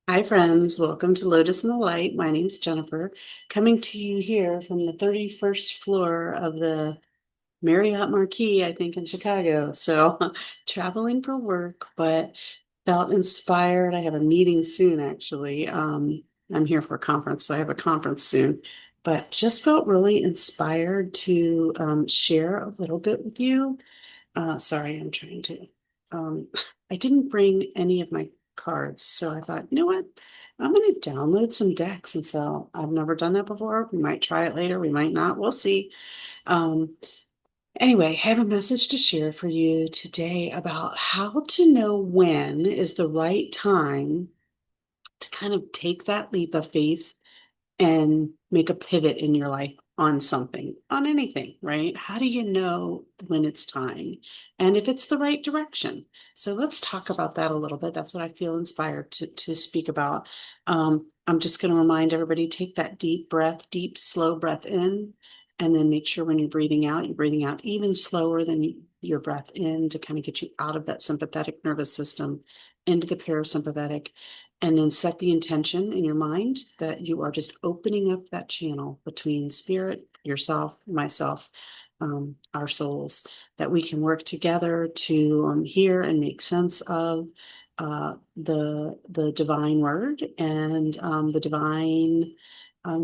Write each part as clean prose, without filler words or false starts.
Hi, friends. Welcome to Lotus in the Light. My name's Jennifer, coming to you here from the 31st floor of the Marriott Marquis, I think, in Chicago. So, traveling for work, but felt inspired. I have a meeting soon, actually. I'm here for a conference, so I have a conference soon, but just felt really inspired to share a little bit with you. Sorry, I'm trying to. Um, I didn't bring any of my cards, so I thought, you know what? I'm going to download some decks. And so I've never done that before. We might try it later. We might not. We'll see. Um, anyway, I have a message to share for you today about how to know when is the right time to kind of take that leap of faith and make a pivot in your life on something, on anything, right? How do you know when it's time and if it's the right direction? So let's talk about that a little bit. That's what I feel inspired to speak about. I'm just going to remind everybody, take that deep breath, deep, slow breath in, and then make sure when you're breathing out even slower than your breath in to kind of get you out of that sympathetic nervous system into the parasympathetic. And then set the intention in your mind that you are just opening up that channel between spirit, yourself, myself, our souls, that we can work together to hear and make sense of the divine word and the divine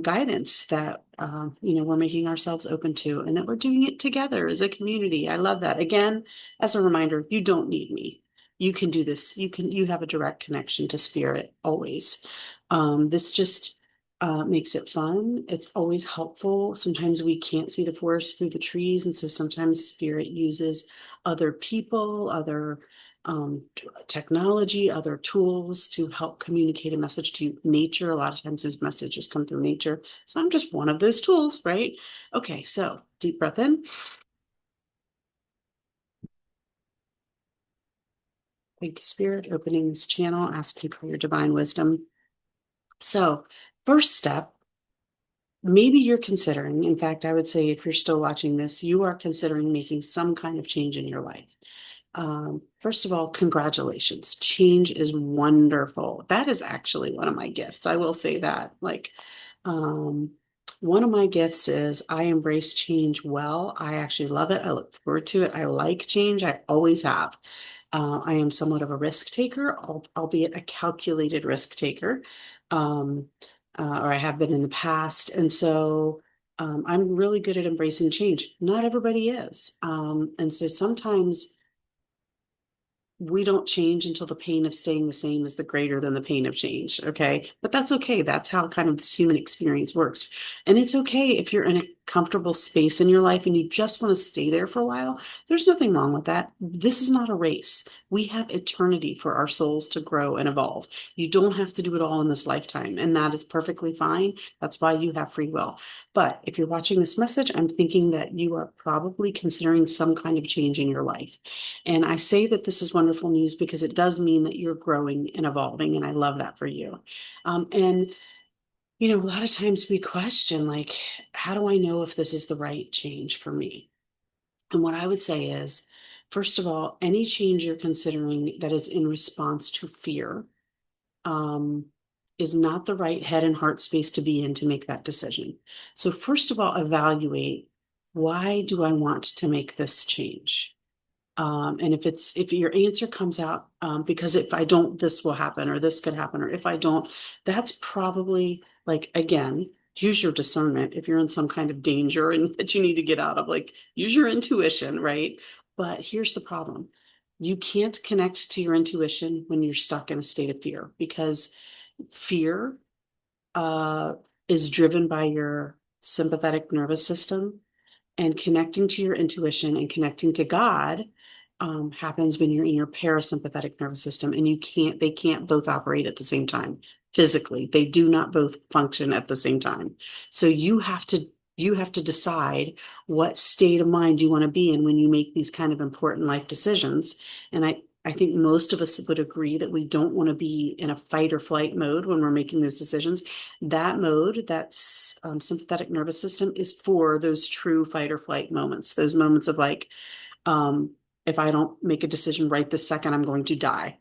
guidance that we're making ourselves open to, and that we're doing it together as a community. I love that. Again, as a reminder, you don't need me. You can do this. You have a direct connection to spirit always. This just makes it fun. It's always helpful. Sometimes we can't see the forest through the trees, and so sometimes spirit uses other people, other technology, other tools to help communicate a message to nature. A lot of times those messages come through nature. So I'm just one of those tools, right? Okay, so deep breath in. Thank you, Spirit, opening this channel, asking for your divine wisdom. So, first step, maybe you're considering, in fact, I would say if you're still watching this, you are considering making some kind of change in your life. First of all, congratulations. Change is wonderful. That is actually one of my gifts. I will say that. Um, one of my gifts is I embrace change well. I actually love it. I look forward to it. I like change. I always have. I am somewhat of a risk taker, albeit a calculated risk taker, um, or I have been in the past. And so I'm really good at embracing change. Not everybody is. And so sometimes we don't change until the pain of staying the same is the greater than the pain of change. Okay. But that's okay. That's how kind of this human experience works. And it's okay if you're in a comfortable space in your life and you just want to stay there for a while. There's nothing wrong with that. This is not a race. We have eternity for our souls to grow and evolve. You don't have to do it all in this lifetime, and that is perfectly fine. That's why you have free will. But if you're watching this message, I'm thinking that you are probably considering some kind of change in your life. And I say that this is wonderful news because it does mean that you're growing and evolving. And I love that for you. And a lot of times we question, like, how do I know if this is the right change for me? And what I would say is, first of all, any change you're considering that is in response to fear um, is not the right head and heart space to be in to make that decision. So, first of all, evaluate, why do I want to make this change? And if your answer comes out, because if I don't, this will happen, or this could happen, or if I don't, that's probably, like, again, use your discernment if you're in some kind of danger and that you need to get out of, like, use your intuition, right? But here's the problem. You can't connect to your intuition when you're stuck in a state of fear, because fear uh, is driven by your sympathetic nervous system, and connecting to your intuition and connecting to God happens when you're in your parasympathetic nervous system, and they can't both operate at the same time physically. They do not both function at the same time. So you have to decide what state of mind you want to be in when you make these kind of important life decisions. And I think most of us would agree that we don't want to be in a fight or flight mode when we're making those decisions. That mode, that's sympathetic nervous system, is for those true fight or flight moments, those moments of, like, um, if I don't make a decision right this second, I'm going to die.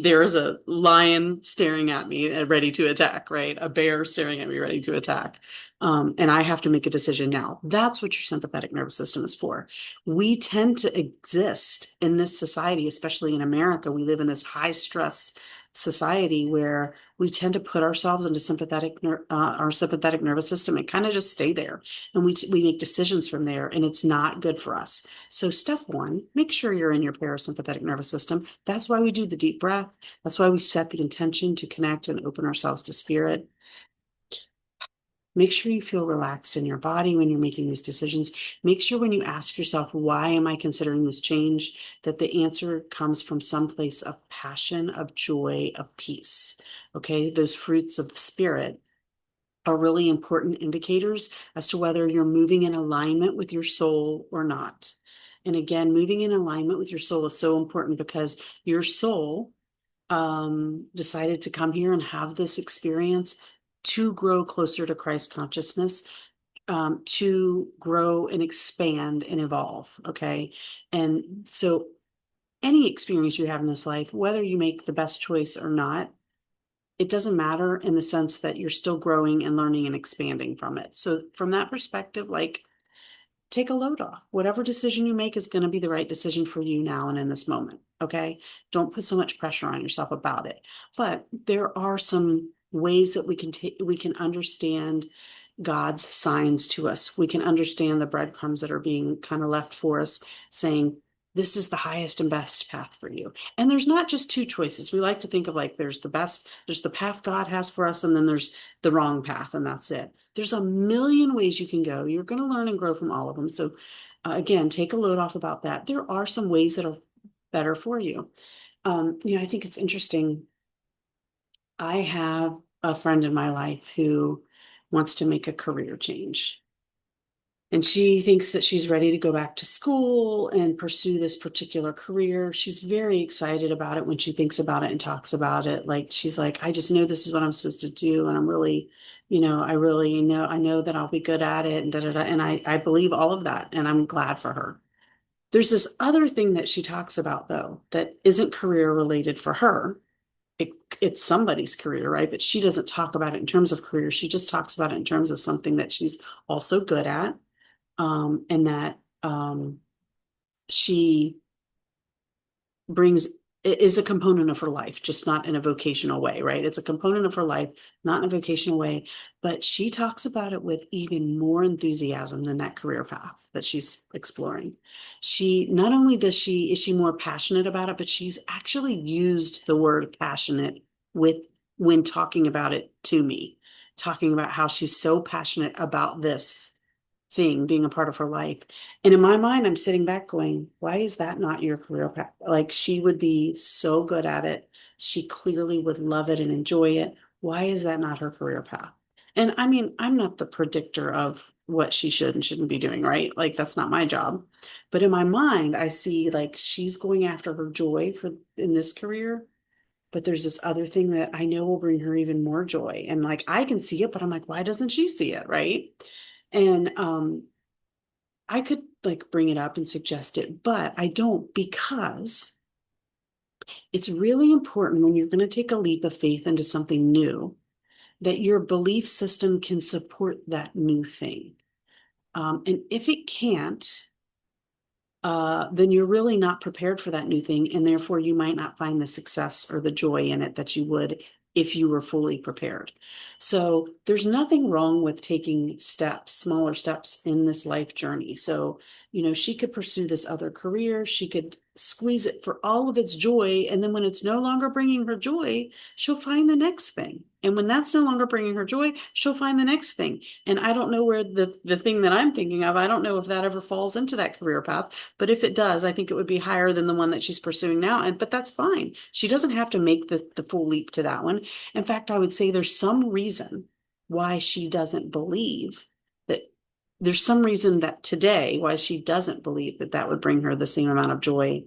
There is a lion staring at me and ready to attack, right? A bear staring at me ready to attack. And I have to make a decision now. That's what your sympathetic nervous system is for. We tend to exist in this society, especially in America. We live in this high stress society where we tend to put ourselves into our sympathetic nervous system and kind of just stay there. And we make decisions from there, and it's not good for us. So step one, make sure you're in your parasympathetic nervous system. That's why we do the deep breath. That's why we set the intention to connect and open ourselves to spirit. Make sure you feel relaxed in your body when you're making these decisions. Make sure when you ask yourself, why am I considering this change, that the answer comes from some place of passion, of joy, of peace. Okay, those fruits of the spirit are really important indicators as to whether you're moving in alignment with your soul or not. And again, moving in alignment with your soul is so important because your soul decided to come here and have this experience to grow closer to Christ consciousness, to grow and expand and evolve. Okay. And so any experience you have in this life, whether you make the best choice or not, it doesn't matter in the sense that you're still growing and learning and expanding from it. So from that perspective, like, take a load off. Whatever decision you make is going to be the right decision for you now and in this moment. Okay. Don't put so much pressure on yourself about it. But there are some ways that we can understand God's signs to us. We can understand the breadcrumbs that are being kind of left for us, saying, this is the highest and best path for you. And there's not just two choices. We like to think of like there's the best, there's the path God has for us, and then there's the wrong path, and that's it. There's a million ways you can go. You're going to learn and grow from all of them. So, again, take a load off about that. There are some ways that are better for you. I think it's interesting. I have a friend in my life who wants to make a career change. And she thinks that she's ready to go back to school and pursue this particular career. She's very excited about it when she thinks about it and talks about it. Like, she's like, I just know this is what I'm supposed to do. And I'm really, I really know, I know that I'll be good at it, and da, da, da. And I believe all of that. And I'm glad for her. There's this other thing that she talks about, though, that isn't career related for her. It's somebody's career, right? But she doesn't talk about it in terms of career. She just talks about it in terms of something that she's also good at, and that she brings is a component of her life, just not in a vocational way, right? It's a component of her life, not in a vocational way, but she talks about it with even more enthusiasm than that career path that she's exploring. She not only is she more passionate about it, but she's actually used the word passionate with when talking about it to me, talking about how she's so passionate about this thing being a part of her life. And in my mind, I'm sitting back going, why is that not your career path? Like, she would be so good at it. She clearly would love it and enjoy it. Why is that not her career path? And I mean, I'm not the predictor of what she should and shouldn't be doing, right? Like, that's not my job. But in my mind, I see like she's going after her joy for in this career. But there's this other thing that I know will bring her even more joy. And like, I can see it, but I'm like, why doesn't she see it? Right. And I could like bring it up and suggest it, but I don't, because it's really important when you're going to take a leap of faith into something new that your belief system can support that new thing. And if it can't, then you're really not prepared for that new thing. And therefore, you might not find the success or the joy in it that you would if you were fully prepared. So there's nothing wrong with taking steps, smaller steps in this life journey. So, she could pursue this other career. She could squeeze it for all of its joy. And then when it's no longer bringing her joy, she'll find the next thing. And when that's no longer bringing her joy, she'll find the next thing. And I don't know where the thing that I'm thinking of, I don't know if that ever falls into that career path. But if it does, I think it would be higher than the one that she's pursuing now. But that's fine. She doesn't have to make the full leap to that one. In fact, I would say there's some reason why she doesn't believe that there's some reason that today why she doesn't believe that that would bring her the same amount of joy.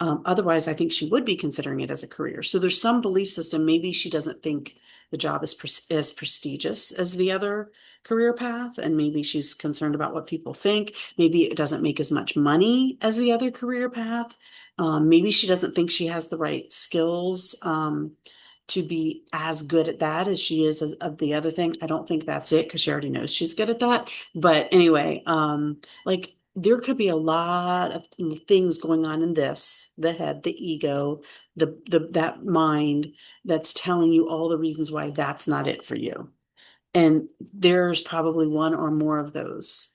Otherwise, I think she would be considering it as a career. So there's some belief system. Maybe she doesn't think the job is as prestigious as the other career path, and maybe she's concerned about what people think. Maybe it doesn't make as much money as the other career path. Maybe she doesn't think she has the right skills to be as good at that as she is of the other thing. I don't think that's it because she already knows she's good at that. But anyway, like there could be a lot of things going on in this, the head, the ego, the that mind that's telling you all the reasons why that's not it for you. And there's probably one or more of those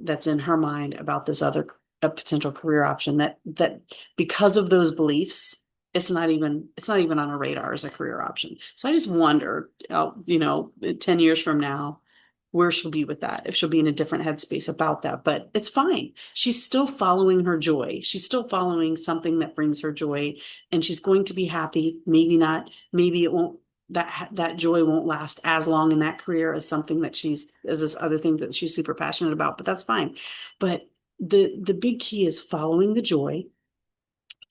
that's in her mind about this other a potential career option that because of those beliefs, it's not even on her radar as a career option. So I just wonder, 10 years from now, where she'll be with that, if she'll be in a different headspace about that. But it's fine. She's still following her joy. She's still following something that brings her joy, and she's going to be happy. Maybe not, maybe it won't that joy won't last as long in that career as something that she's as this other thing that she's super passionate about, but that's fine. But the big key is following the joy,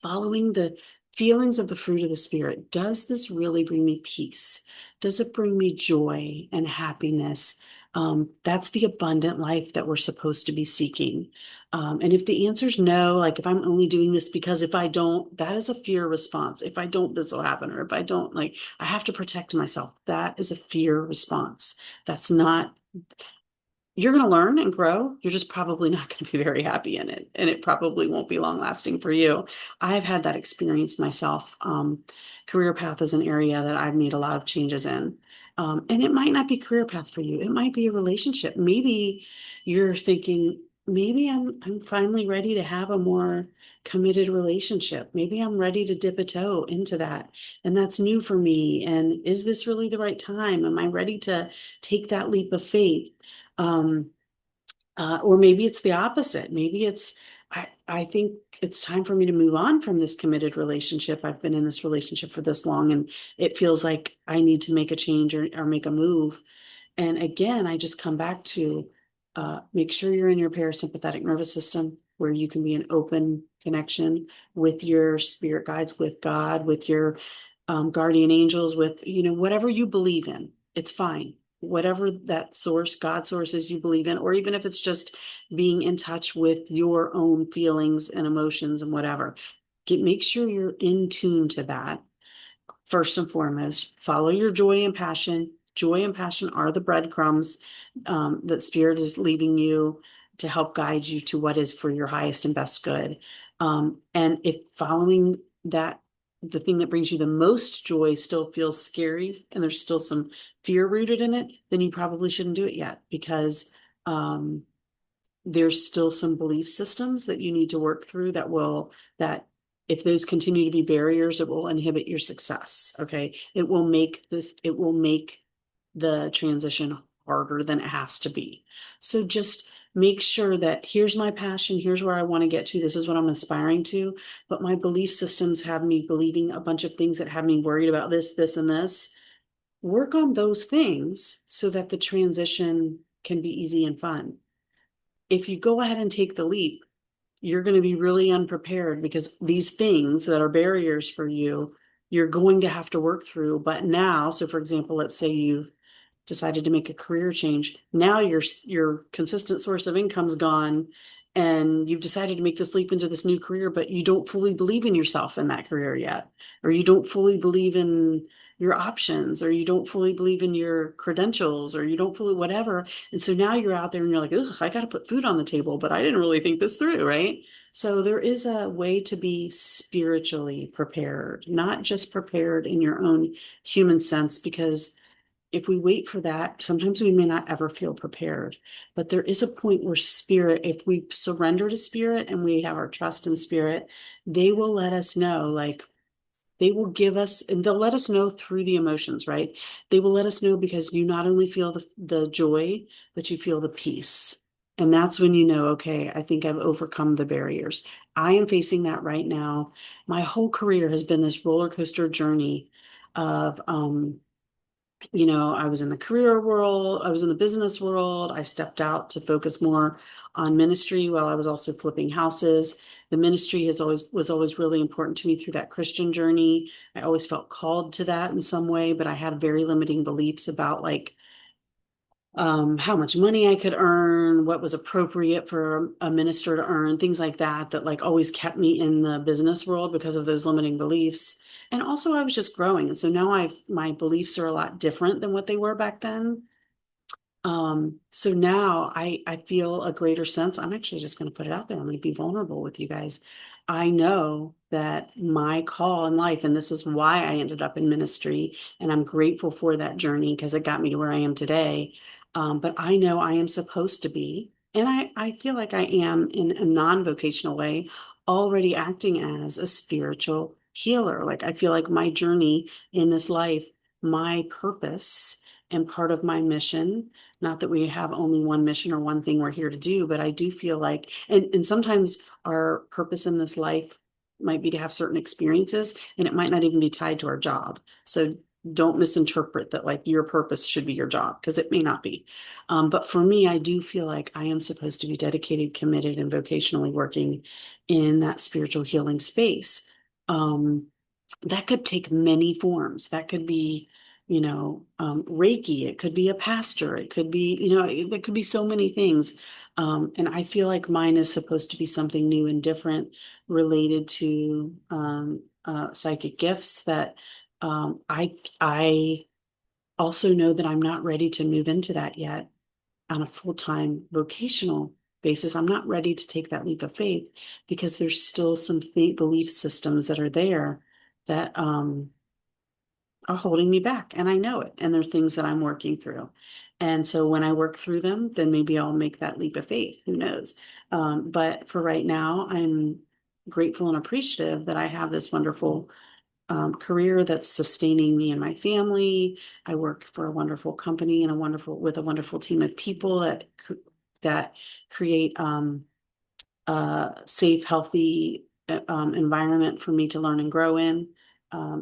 following the feelings of the fruit of the spirit. Does this really bring me peace? Does it bring me joy and happiness? That's the abundant life that we're supposed to be seeking. And if the answer is no, like if I'm only doing this because if I don't, that is a fear response. If I don't, this will happen. Or if I don't, like I have to protect myself. That is a fear response. That's not, you're going to learn and grow. You're just probably not going to be very happy in it. And it probably won't be long lasting for you. I've had that experience myself. Career path is an area that I've made a lot of changes in. And it might not be career path for you. It might be a relationship. Maybe you're thinking, maybe I'm finally ready to have a more committed relationship. Maybe I'm ready to dip a toe into that. And that's new for me. And is this really the right time? Am I ready to take that leap of faith? Um, or maybe it's the opposite. Maybe I think it's time for me to move on from this committed relationship. I've been in this relationship for this long and it feels like I need to make a change or make a move. And again, I just come back to make sure you're in your parasympathetic nervous system where you can be in open connection with your spirit guides, with God, with your guardian angels, with, whatever you believe in. It's fine. Whatever that source, God sources you believe in, or even if it's just being in touch with your own feelings and emotions and whatever, make sure you're in tune to that. First and foremost, follow your joy and passion. Joy and passion are the breadcrumbs that spirit is leaving you to help guide you to what is for your highest and best good. And if following that, the thing that brings you the most joy still feels scary and there's still some fear rooted in it, then you probably shouldn't do it yet because there's still some belief systems that you need to work through that if those continue to be barriers, it will inhibit your success. Okay. It will make the transition harder than it has to be. So just make sure that here's my passion. Here's where I want to get to. This is what I'm aspiring to. But my belief systems have me believing a bunch of things that have me worried about this, and this. Work on those things so that the transition can be easy and fun. If you go ahead and take the leap, you're going to be really unprepared because these things that are barriers for you, you're going to have to work through. But now, so for example, let's say you've decided to make a career change. Now your consistent source of income's gone and you've decided to make this leap into this new career, but you don't fully believe in yourself in that career yet, or you don't fully believe in your options, or you don't fully believe in your credentials, or you don't fully whatever. And so now you're out there and you're like, ugh, I got to put food on the table, but I didn't really think this through, right? So there is a way to be spiritually prepared, not just prepared in your own human sense, because if we wait for that, sometimes we may not ever feel prepared. But there is a point where spirit, if we surrender to spirit and we have our trust in spirit, they will let us know, like they will give us, and they'll let us know through the emotions, right? They will let us know because you not only feel the joy, but you feel the peace. And that's when you know, okay, I think I've overcome the barriers. I am facing that right now. My whole career has been this roller coaster journey of I was in the career world, I was in the business world. I stepped out to focus more on ministry while I was also flipping houses. The ministry has always was always really important to me through that Christian journey. I always felt called to that in some way, but I had very limiting beliefs about like how much money I could earn, what was appropriate for a minister to earn, things like that, that like always kept me in the business world because of those limiting beliefs. And also I was just growing. And so now my beliefs are a lot different than what they were back then. So now I feel a greater sense. I'm actually just going to put it out there. I'm going to be vulnerable with you guys. I know that my call in life, and this is why I ended up in ministry, and I'm grateful for that journey because it got me to where I am today. But I know I am supposed to be, and I feel like I am in a non-vocational way, already acting as a spiritual healer. Like I feel like my journey in this life, my purpose and part of my mission, not that we have only one mission or one thing we're here to do, but I do feel like, and sometimes our purpose in this life might be to have certain experiences, and it might not even be tied to our job. So don't misinterpret that like your purpose should be your job because it may not be. But for me, I do feel like I am supposed to be dedicated, committed, and vocationally working in that spiritual healing space. Um, that could take many forms. That could be, Reiki. It could be a pastor. It could be, there could be so many things. And I feel like mine is supposed to be something new and different related to psychic gifts that I also know that I'm not ready to move into that yet on a full-time vocational basis. I'm not ready to take that leap of faith because there's still some belief systems that are there that are holding me back. And I know it. And they're things that I'm working through. And so when I work through them, then maybe I'll make that leap of faith. Who knows? But for right now, I'm grateful and appreciative that I have this wonderful career that's sustaining me and my family. I work for a wonderful company and with a wonderful team of people that create safe, healthy environment for me to learn and grow in.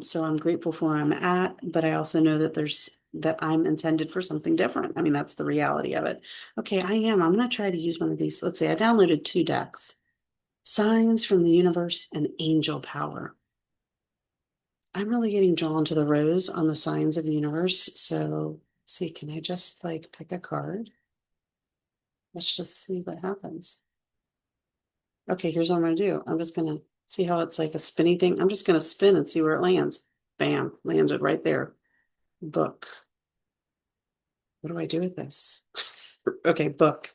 So I'm grateful for where I'm at, but I also know that I'm intended for something different. I mean, that's the reality of it. Okay, I'm going to try to use one of these. Let's say I downloaded two decks, Signs from the Universe and Angel Power. I'm really getting drawn to the rose on the signs of the universe. So let's see, can I just like pick a card? Let's just see what happens. Okay, here's what I'm gonna do. I'm just gonna see how it's like a spinny thing. I'm just gonna spin and see where it lands. Bam, landed right there. Book. What do I do with this? Okay, book.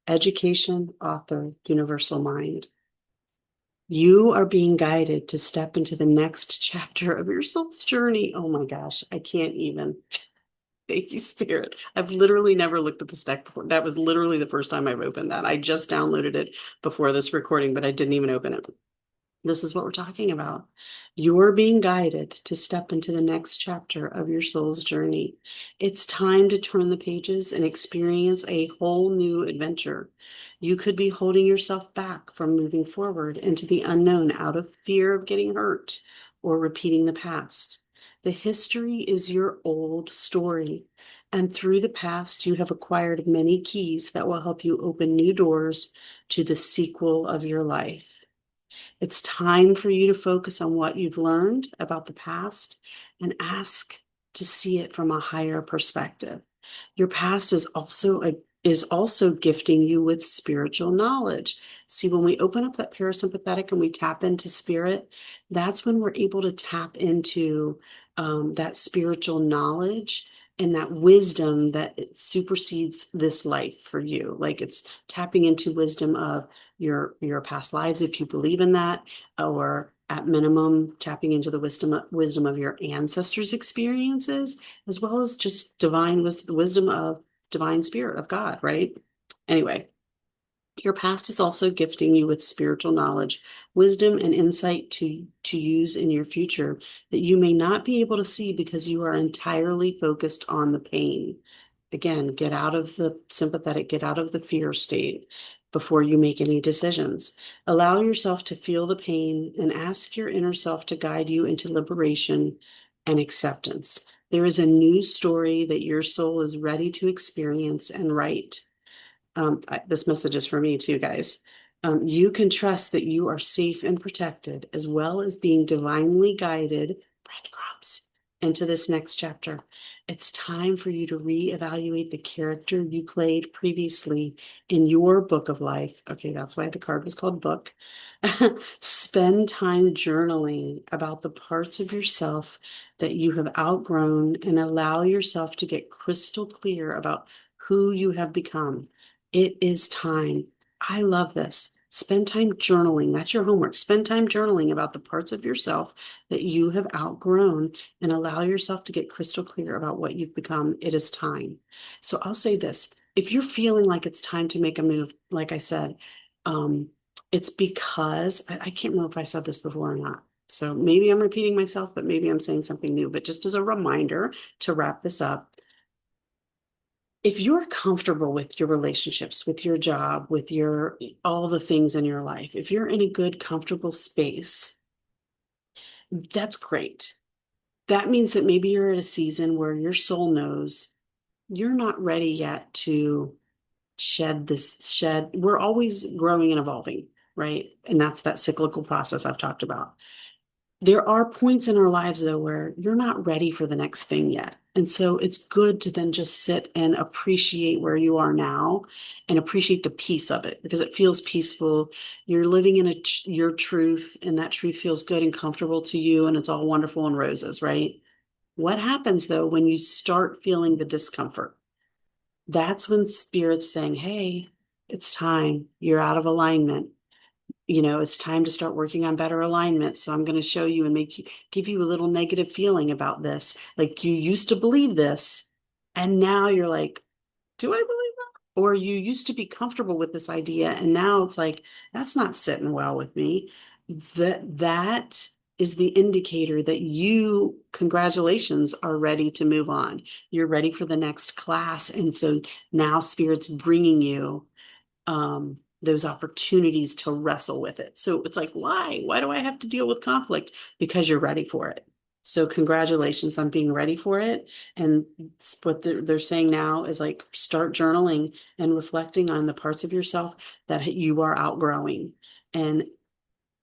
Education, author, universal mind. You are being guided to step into the next chapter of your soul's journey. Oh my gosh, I can't even. Thank you, Spirit. I've literally never looked at this deck before. That was literally the first time I've opened that. I just downloaded it before this recording, but I didn't even open it. This is what we're talking about. You're being guided to step into the next chapter of your soul's journey. It's time to turn the pages and experience a whole new adventure. You could be holding yourself back from moving forward into the unknown out of fear of getting hurt or repeating the past. The history is your old story, and through the past, you have acquired many keys that will help you open new doors to the sequel of your life. It's time for you to focus on what you've learned about the past and ask to see it from a higher perspective. Your past is also gifting you with spiritual knowledge. See, when we open up that parasympathetic and we tap into spirit, that's when we're able to tap into that spiritual knowledge and that wisdom that it supersedes this life for you. Like it's tapping into wisdom of your past lives, if you believe in that, or at minimum tapping into the wisdom of your ancestors' experiences, as well as just divine wisdom of divine spirit of God, right? Anyway, your past is also gifting you with spiritual knowledge, wisdom, and insight to use in your future that you may not be able to see because you are entirely focused on the pain. Again, get out of the sympathetic, get out of the fear state before you make any decisions. Allow yourself to feel the pain and ask your inner self to guide you into liberation and acceptance. There is a new story that your soul is ready to experience and write. This message is for me too, guys. You can trust that you are safe and protected, as well as being divinely guided, breadcrumbs, into this next chapter. It's time for you to reevaluate the character you played previously in your book of life. Okay, that's why the card was called book. Spend time journaling about the parts of yourself that you have outgrown and allow yourself to get crystal clear about who you have become. It is time. I love this. Spend time journaling. That's your homework. Spend time journaling about the parts of yourself that you have outgrown and allow yourself to get crystal clear about what you've become. It is time. So I'll say this. If you're feeling like it's time to make a move, like I said, it's because I can't remember if I said this before or not. So maybe I'm repeating myself, but maybe I'm saying something new. But just as a reminder to wrap this up, if you're comfortable with your relationships, with your job, with your all the things in your life, if you're in a good, comfortable space, that's great. That means that maybe you're at a season where your soul knows you're not ready yet to shed. We're always growing and evolving, right? And that's that cyclical process I've talked about. There are points in our lives, though, where you're not ready for the next thing yet. And so it's good to then just sit and appreciate where you are now and appreciate the peace of it because it feels peaceful. You're living in your truth, and that truth feels good and comfortable to you, and it's all wonderful and roses, right? What happens, though, when you start feeling the discomfort? That's when spirit's saying, hey, it's time. You're out of alignment. It's time to start working on better alignment. So I'm going to show you and give you a little negative feeling about this. Like you used to believe this, and now you're like, do I believe that? Or you used to be comfortable with this idea, and now it's like, that's not sitting well with me. That is the indicator that congratulations, are ready to move on. You're ready for the next class. And so now spirit's bringing you those opportunities to wrestle with it. So it's like, why? Why do I have to deal with conflict? Because you're ready for it. So congratulations on being ready for it. And what they're saying now is like, start journaling and reflecting on the parts of yourself that you are outgrowing. And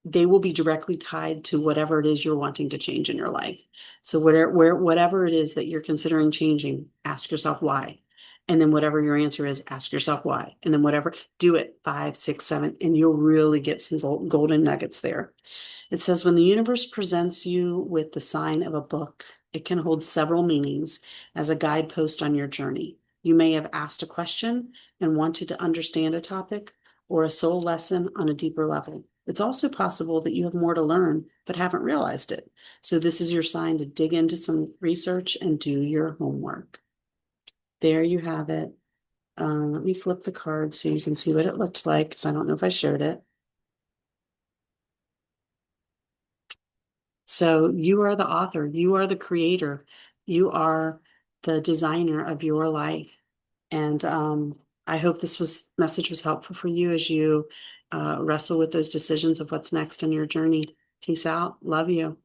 they will be directly tied to whatever it is you're wanting to change in your life. So whatever it is that you're considering changing, ask yourself why. And then whatever your answer is, ask yourself why. And then do it 5, 6, 7, and you'll really get some golden nuggets there. It says, when the universe presents you with the sign of a book, it can hold several meanings as a guidepost on your journey. You may have asked a question and wanted to understand a topic or a soul lesson on a deeper level. It's also possible that you have more to learn, but haven't realized it. So this is your sign to dig into some research and do your homework. There you have it. Let me flip the card so you can see what it looks like, because I don't know if I shared it. So you are the author, you are the creator, you are the designer of your life. And I hope this message was helpful for you as you wrestle with those decisions of what's next in your journey. Peace out. Love you.